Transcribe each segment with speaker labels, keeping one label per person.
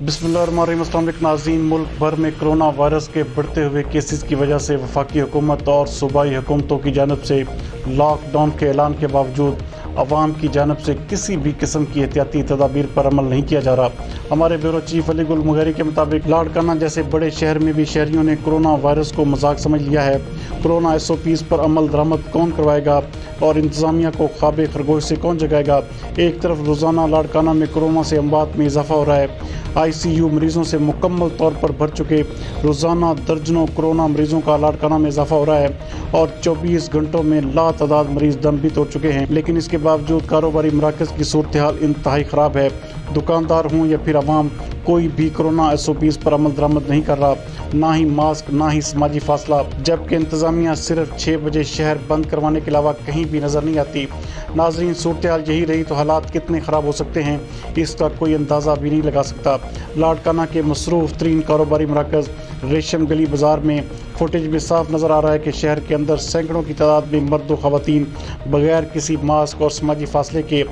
Speaker 1: बिस्मिल्लाहिर्रहमानिर्रहीम। अस्सलाम वालेकुम नाज़रीन, मुल्क भर में कोरोना वायरस के बढ़ते हुए केसेस की वजह से वफाकी हुकूमत और सूबाई हुकूमतों की जानब से लॉकडाउन के ऐलान के बावजूद अवाम की जानब से किसी भी किस्म की एहतियाती तदाबीर पर अमल नहीं किया जा रहा। हमारे ब्यूरो चीफ अली गुल मुगैरी के मुताबिक लाड़काना जैसे बड़े शहर में भी शहरियों ने कोरोना वायरस को मजाक समझ लिया है। कोरोना SOPs पर अमल दरामद कौन करवाएगा और इंतज़ामिया को ख्वाब खरगोश से कौन जगाएगा। एक तरफ रोज़ाना लाड़काना में कोरोना से अमवात में इजाफा हो रहा है। ICU मरीज़ों से मुकम्मल तौर पर भर चुके रोज़ाना दर्जनों कोरोना मरीज़ों का लाड़काना में इजाफा हो रहा है और 24 घंटों में लातादाद मरीज़ दम भी तोड़ चुके हैं। लेकिन इसके बावजूद कारोबारी मराकज़ की सूरत हाल इंतहाई ख़राब है। दुकानदार हों या फिर आवाम, कोई भी कोरोना SOPs पर अमल दरामद नहीं कर रहा, ना ही मास्क ना ही समाजी फासला, जबकि इंतज़ामिया सिर्फ 6 बजे शहर बंद करवाने के अलावा कहीं भी नज़र नहीं आती। नाज़रीन, सूरत हाल यही रही तो हालात कितने ख़राब हो सकते हैं इसका कोई अंदाज़ा भी नहीं लगा सकता। लाड़काना के मसरूफ़ तरीन कारोबारी मराकज़ रेशम गली बाज़ार में फुटेज में साफ नज़र आ रहा है कि शहर के अंदर सैकड़ों की तादाद में मर्द व ख़वातीन बगैर किसी मास्क और समाजी फासले के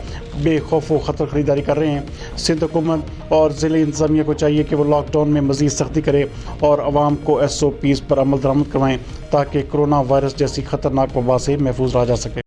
Speaker 1: बेखौफ व ख़तर ख़रीदारी कर रहे हैं। सिंध हुकूमत और ज़िले इंतज़ामिया को चाहिए कि वो लॉकडाउन में मज़ीद सख्ती करे और आवाम को SOPs पर अमल दरामद करवाएँ ताकि कोरोना वायरस जैसी ख़तरनाक वबा से महफूज रहा जा सके।